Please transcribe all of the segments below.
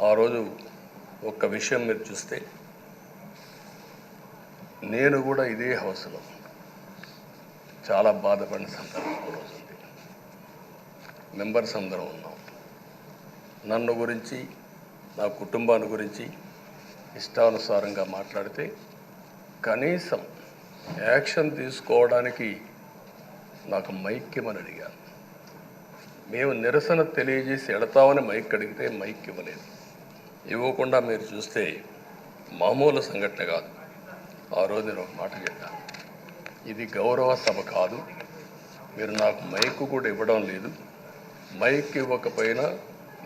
ఆ రోజు ఒక్క విషయం మీరు చూస్తే, నేను కూడా ఇదే హౌస్లో చాలా బాధపడిన సందర్భం రోజు ఉంది. మెంబర్స్ అందరం ఉన్నాం. నన్ను గురించి, నా కుటుంబాన్ని గురించి ఇష్టానుసారంగా మాట్లాడితే కనీసం యాక్షన్ తీసుకోవడానికి నాకు మైక్ ఇవ్వమని అడిగాను. మేము నిరసన తెలియజేసి ఎడతామని మైక్ అడిగితే మైక్ ఇవ్వలేదు. ఇవ్వకుండా మీరు చూస్తే మామూలు సంఘటన కాదు. ఆ రోజు నేను ఒక మాట చెప్పాను, ఇది గౌరవ సభ కాదు, మీరు నాకు మైక్ కూడా ఇవ్వడం లేదు. మైక్ ఇవ్వకపోయినా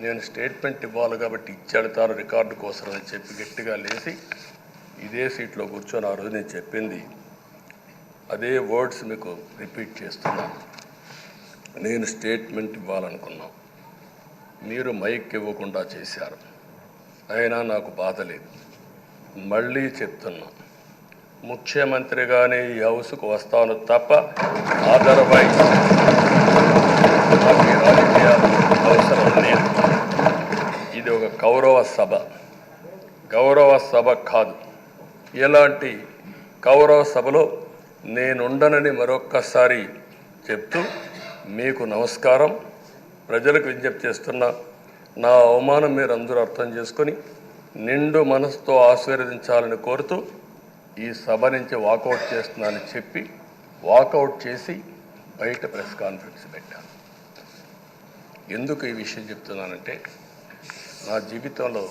నేను స్టేట్మెంట్ ఇవ్వాలి కాబట్టి ఇచ్చేడతాను రికార్డు కోసం అని చెప్పి గట్టిగా లేచి ఇదే సీట్లో కూర్చొని ఆ రోజు నేను చెప్పింది అదే వర్డ్స్ మీకు రిపీట్ చేస్తున్నాను. నేను స్టేట్మెంట్ ఇవ్వాలనుకున్నాను, మీరు మైక్ ఇవ్వకుండా చేశారు. అయినా నాకు బాధ లేదు. మళ్ళీ చెప్తున్నా, ముఖ్యమంత్రిగానే ఈ హౌస్కు వస్తాను తప్ప అదర్వైజ్ నాకు ఈ రాజకీయాలు అవసరం లేదు. ఇది ఒక గౌరవ సభ కాదు. ఎలాంటి గౌరవ సభలో నేనుండనని మరొక్కసారి చెప్తూ మీకు నమస్కారం. ప్రజలకు విజ్ఞప్తి చేస్తున్నా, నా అవమానం మీరు అందరూ అర్థం చేసుకొని నిండు మనసుతో ఆశీర్వదించాలని కోరుతూ ఈ సభ నుంచి వాకౌట్ చేస్తున్నానని చెప్పి వాకౌట్ చేసి బయట ప్రెస్ కాన్ఫరెన్స్ పెట్టాను. ఎందుకు ఈ విషయం చెప్తున్నానంటే, నా జీవితంలో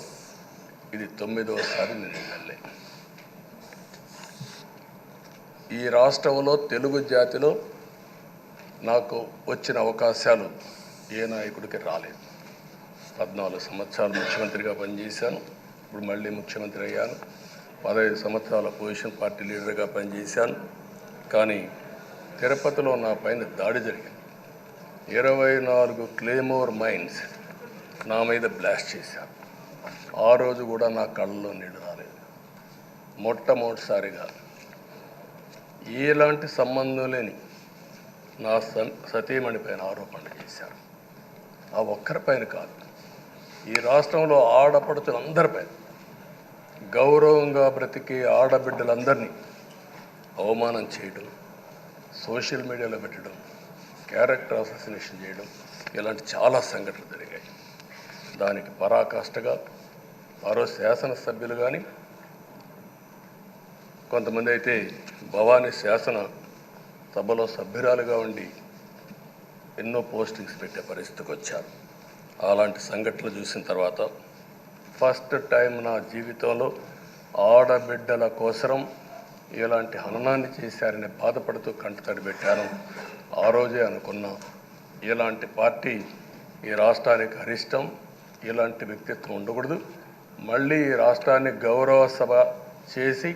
ఇది 9వసారి నేను ఎమ్మెల్యే. ఈ రాష్ట్రంలో తెలుగు జాతిలో నాకు వచ్చిన అవకాశాలు ఏ నాయకుడికి రాలేదు. 14 సంవత్సరాలు ముఖ్యమంత్రిగా పనిచేశాను. ఇప్పుడు మళ్ళీ ముఖ్యమంత్రి అయ్యాను. 15 సంవత్సరాల అపోజిషన్ పార్టీ లీడర్గా పనిచేశాను. కానీ తిరుపతిలో నా పైన దాడి జరిగింది. 24 క్లేమోర్ మైన్స్ నా మీద బ్లాస్ట్ చేశారు. ఆ రోజు కూడా నా కళ్ళలో నీళ్ళు రాలేదు. మొట్టమొదటిసారిగా ఎలాంటి సంబంధం లేని నా సతీమణి పైన ఆరోపణలు చేశారు. ఆ ఒక్కరిపైన కాదు, ఈ రాష్ట్రంలో ఆడపడుచులందరిపైన, గౌరవంగా బ్రతికే ఆడబిడ్డలందరినీ అవమానం చేయడం, సోషల్ మీడియాలో పెట్టడం, క్యారెక్టర్ అసాసినేషన్ చేయడం, ఇలాంటి చాలా సంఘటనలు జరిగాయి. దానికి పరాకాష్ఠగా మరో శాసనసభ్యులు కానీ, కొంతమంది అయితే భవానీ శాసన సభలో సభ్యురాలుగా ఉండి ఎన్నో పోస్టింగ్స్ పెట్టే పరిస్థితికి వచ్చారు. అలాంటి సంఘటనలు చూసిన తర్వాత ఫస్ట్ టైం నా జీవితంలో ఆడబిడ్డల కోసరం ఇలాంటి హననాన్ని చేశారని బాధపడుతూ కంటతడి పెట్టాను. ఆ రోజే అనుకున్నా, ఇలాంటి పార్టీ ఈ రాష్ట్రానికి అరిష్టం, ఇలాంటి వ్యక్తిత్వం ఉండకూడదు. మళ్ళీ ఈ రాష్ట్రాన్ని గౌరవ సభ చేసి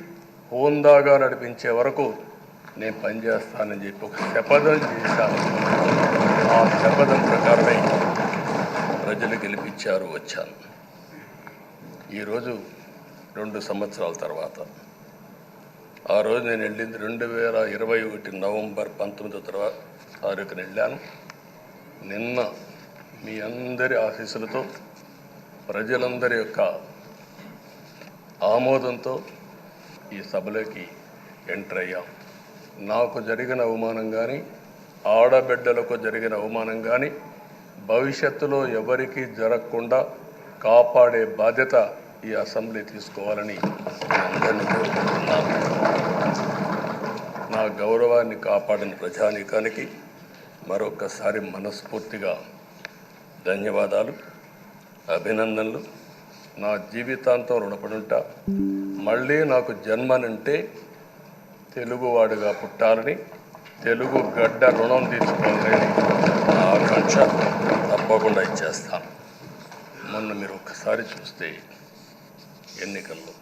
హోందాగా నడిపించే వరకు నేను పనిచేస్తానని చెప్పి ఒక శపథం చేశాను. ఆ శపథం ప్రకారమే ప్రజలు గెలిపించారు, వచ్చాను. ఈరోజు 2 సంవత్సరాల తర్వాత, ఆ రోజు నేను వెళ్ళింది 2021 నవంబర్ 19వ తారీఖున వెళ్ళాను. నిన్న మీ అందరి ఆశీస్సులతో, ప్రజలందరి యొక్క ఆమోదంతో ఈ సభలోకి ఎంటర్ అయ్యాం. నాకు జరిగిన అవమానం కానీ, ఆడబిడ్డలకు జరిగిన అవమానం కానీ భవిష్యత్తులో ఎవరికీ జరగకుండా కాపాడే బాధ్యత ఈ అసెంబ్లీ తీసుకోవాలని అందరినీ కోరుకుంటున్నాను. నా గౌరవాన్ని కాపాడిన ప్రజానీకానికి మరొకసారి మనస్ఫూర్తిగా ధన్యవాదాలు, అభినందనలు. నా జీవితాంతం రుణపడి ఉంటా. మళ్ళీ నాకు జన్మనంటే తెలుగువాడిగా పుట్టాలని, తెలుగు గడ్డ రుణం తీసుకోవాలని నా ఆకాంక్ష. తప్పకుండా ఇచ్చేస్తాను. మొన్న మీరు ఒక్కసారి చూస్తే ఎన్నికల్లో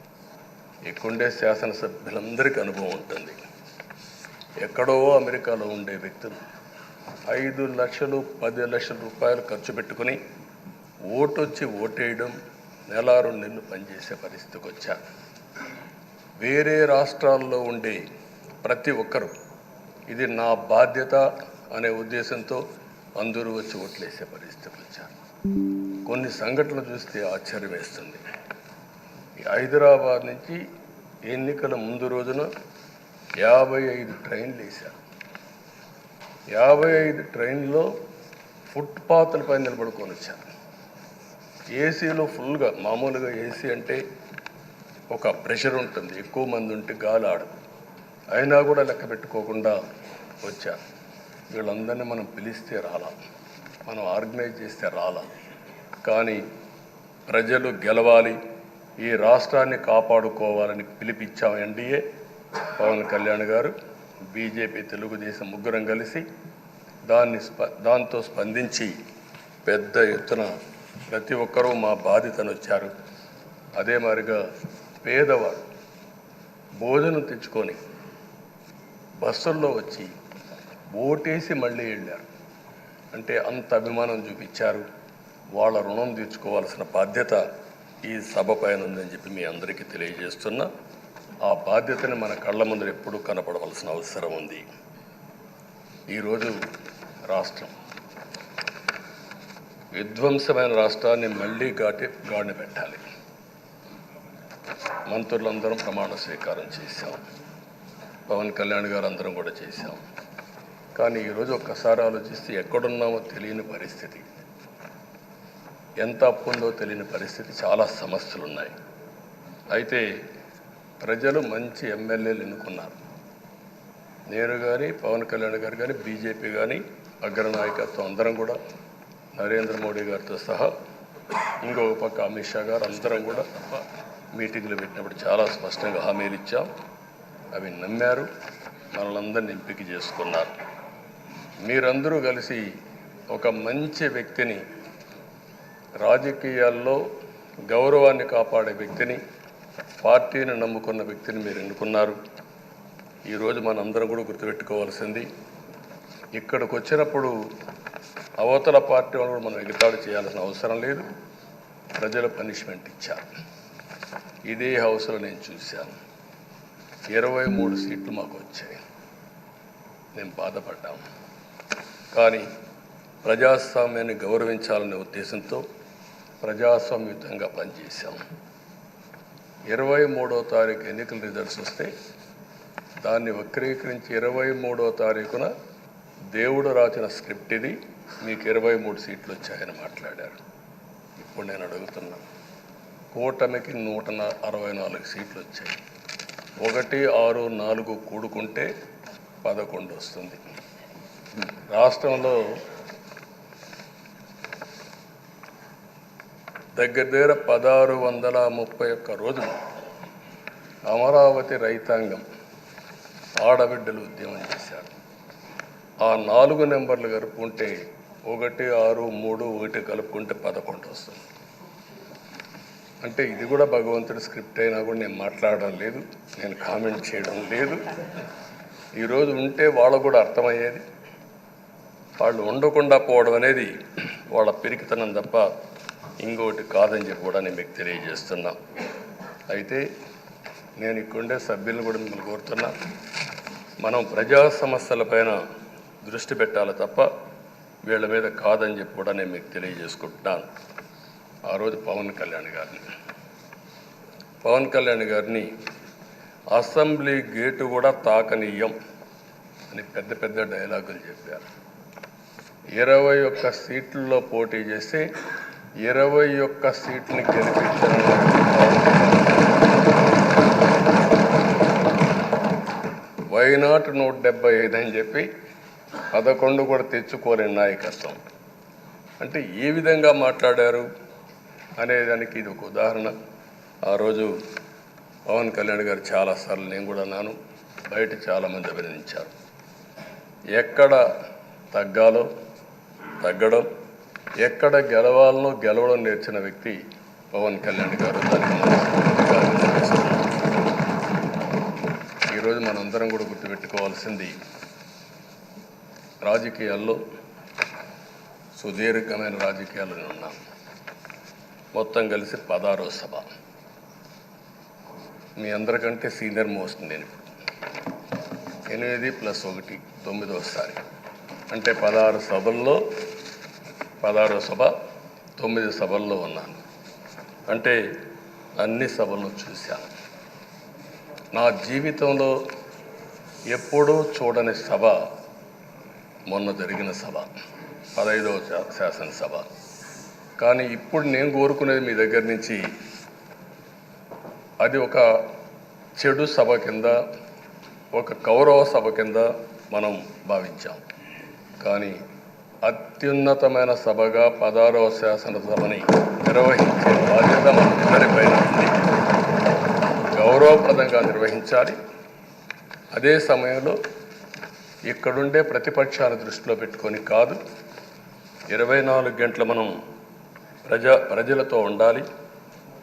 ఇక్కడుండే శాసనసభ్యులందరికీ అనుభవం ఉంటుంది. ఎక్కడో అమెరికాలో ఉండే వ్యక్తులు 5 లక్షలు 10 లక్షల రూపాయలు ఖర్చు పెట్టుకుని ఓటొచ్చి ఓటేయడం, నెల 2 నెలలు పనిచేసే పరిస్థితికి వచ్చారు. వేరే రాష్ట్రాల్లో ఉండే ప్రతి ఒక్కరూ ఇది నా బాధ్యత అనే ఉద్దేశంతో అందరూ వచ్చి ఓట్లేసే పరిస్థితికి వచ్చారు. కొన్ని సంఘటనలు చూస్తే ఆశ్చర్యం వేస్తుంది. హైదరాబాద్ నుంచి ఎన్నికల ముందు రోజున 55 ట్రైన్లు వేశారు. 55 ట్రైన్లో ఫుట్పాత్ల పైన నిలబడుకొని వచ్చారు. ఏసీలో ఫుల్గా, మామూలుగా ఏసీ అంటే ఒక ప్రెషర్ ఉంటుంది, ఎక్కువ మంది ఉంటే గాలి ఆడదు. అయినా కూడా లెక్క పెట్టుకోకుండా వచ్చారు. వీళ్ళందరినీ మనం పిలిస్తే రాలా, మనం ఆర్గనైజ్ చేస్తే రాలా. కానీ ప్రజలు గెలవాలి, ఈ రాష్ట్రాన్ని కాపాడుకోవాలని పిలిపించాం. ఎన్డీఏ, పవన్ కళ్యాణ్ గారు, బీజేపీ, తెలుగుదేశం ముగ్గురం కలిసి దాంతో స్పందించి పెద్ద ఎత్తున ప్రతి ఒక్కరూ మా బాధ్యతను వచ్చారు. అదే మాదిరిగా పేదవాడు భోజనం తెచ్చుకొని బస్సుల్లో వచ్చి ఓటేసి మళ్ళీ వెళ్ళారు. అంటే అంత అభిమానం చూపించారు. వాళ్ళ రుణం తీర్చుకోవాల్సిన బాధ్యత ఈ సభ పైన ఉందని చెప్పి మీ అందరికీ తెలియజేస్తున్నా. ఆ బాధ్యతని మన కళ్ళ ముందు ఎప్పుడూ కనపడవలసిన అవసరం ఉంది. ఈరోజు రాష్ట్రం విధ్వంసమైన రాష్ట్రాన్ని మళ్ళీ గాడిన పెట్టాలి. మంత్రులందరం ప్రమాణ స్వీకారం చేశాం, పవన్ కళ్యాణ్ గారు అందరం కూడా చేశాం. కానీ ఈరోజు ఒక్కసారి ఆలోచిస్తే ఎక్కడున్నామో తెలియని పరిస్థితి, ఎంత అప్పు ఉందో తెలియని పరిస్థితి, చాలా సమస్యలు ఉన్నాయి. అయితే ప్రజలు మంచి ఎమ్మెల్యేలు ఎన్నుకున్నారు. నేను కానీ, పవన్ కళ్యాణ్ గారు కానీ, బీజేపీ కానీ, అగ్రనాయకత్వం అందరం కూడా, నరేంద్ర మోడీ గారితో సహా, ఇంకొక పక్క అమిత్ షా గారు, అందరం కూడా మీటింగ్లు పెట్టినప్పుడు చాలా స్పష్టంగా హామీలు ఇచ్చాం. అవి నమ్మారు, మనలందరినీ ఎంపిక చేసుకున్నారు. మీరందరూ కలిసి ఒక మంచి వ్యక్తిని, రాజకీయాల్లో గౌరవాన్ని కాపాడే వ్యక్తిని, పార్టీని నమ్ముకున్న వ్యక్తిని మీరు ఎన్నుకున్నారు. ఈరోజు మనందరం కూడా గుర్తుపెట్టుకోవాల్సింది, ఇక్కడికి వచ్చినప్పుడు అవతల పార్టీ వాళ్ళు కూడా మనం ఎగతాళి చేయాల్సిన అవసరం లేదు. ప్రజలు పనిష్మెంట్ ఇచ్చారు. ఇదే హౌస్లో నేను చూశాను, 23 సీట్లు మాకు వచ్చాయి. నేను బాధపడ్డాము. కానీ ప్రజాస్వామ్యాన్ని గౌరవించాలనే ఉద్దేశంతో ప్రజాస్వామ్యుతంగా పనిచేశాం. 23వ తారీఖు ఎన్నికల రిజల్ట్స్ వస్తే దాన్ని వక్రీకరించి 23వ తారీఖున దేవుడు రాసిన స్క్రిప్ట్ ఇది, మీకు 23 సీట్లు వచ్చాయని మాట్లాడారు. ఇప్పుడు నేను అడుగుతున్నాను, కూటమికి 164 సీట్లు వచ్చాయి. 1, 6, 4 కూడుకుంటే 11 వస్తుంది. రాష్ట్రంలో దగ్గర 1631 రోజులు అమరావతి రైతాంగం ఆడబిడ్డలు ఉద్యమం చేశారు. ఆ 4 నెంబర్లు కలుపుకుంటే 1, 6, 3, 1 కలుపుకుంటే 11 వస్తుంది. అంటే ఇది కూడా భగవంతుడి స్క్రిప్ట్ అయినా కూడా నేను మాట్లాడడం లేదు, నేను కామెంట్ చేయడం లేదు. ఈరోజు ఉంటే వాళ్ళకు కూడా అర్థమయ్యేది. వాళ్ళు ఉండకుండా పోవడం అనేది వాళ్ళ పిరికితనం తప్ప ఇంకోటి కాదని చెప్పి కూడా నేను మీకు తెలియజేస్తున్నా. అయితే నేను ఇక్కడుండే సభ్యులను కూడా మిమ్మల్ని కోరుతున్నా, మనం ప్రజా సమస్యలపైన దృష్టి పెట్టాలి తప్ప వీళ్ళ మీద కాదని చెప్పి కూడా నేను మీకు తెలియజేసుకుంటున్నాను. ఆ రోజు పవన్ కళ్యాణ్ గారిని అసెంబ్లీ గేటు కూడా తాకనీయం అని పెద్ద పెద్ద డైలాగులు చెప్పారు. 21 సీట్లలో పోటీ చేస్తే 21 సీట్ని గెలిపించిన వైనాట్ 175 అని చెప్పి 11 కూడా తెచ్చుకోలేని నాయకత్వం. అంటే ఏ విధంగా మాట్లాడారు అనేదానికి ఇది ఒక ఉదాహరణ. ఆ రోజు పవన్ కళ్యాణ్ గారు చాలాసార్లు, నేను కూడా అన్నాను, బయట చాలామంది అభినందించారు. ఎక్కడ తగ్గాలో తగ్గడం, ఎక్కడ గెలవాలనో గెలవడం నేర్చిన వ్యక్తి పవన్ కళ్యాణ్ గారు. ఈరోజు మనందరం కూడా గుర్తుపెట్టుకోవాల్సింది, రాజకీయాల్లో సుదీర్ఘమైన రాజకీయాల్లో ఉన్నాం. మొత్తం కలిసి 16వ సభ. మీ అందరికంటే సీనియర్ మోస్ట్ నేను. 8 + 1 9వసారి. అంటే 16 సభల్లో 16వ సభ 9 సభల్లో ఉన్నాను. అంటే అన్ని సభలను చూశాను. నా జీవితంలో ఎప్పుడూ చూడని సభ మొన్న జరిగిన సభ, 15వ శాసనసభ. కానీ ఇప్పుడు నేను కోరుకునేది మీ దగ్గర నుంచి, అది ఒక చెడు సభ కింద, ఒక కౌరవ సభ కింద మనం భావించాం. కానీ అత్యున్నతమైన సభగా 16వ శాసనసభని నిర్వహించే బాధ్యత మనందరిపైన ఉంది. గౌరవప్రదంగా నిర్వహించాలి. అదే సమయంలో ఇక్కడుండే ప్రతిపక్షాల దృష్టిలో పెట్టుకొని కాదు, 24 గంటలు మనం ప్రజలతో ఉండాలి.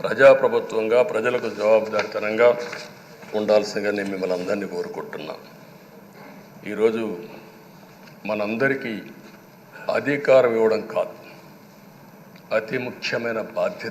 ప్రజాప్రభుత్వంగా ప్రజలకు జవాబుదారితనంగా ఉండాల్సిందిగా నేను మిమ్మల్ని అందరినీ కోరుకుంటున్నా. ఈరోజు మనందరికీ అధికారం ఇవ్వడం కాదు, అతి ముఖ్యమైన బాధ్యత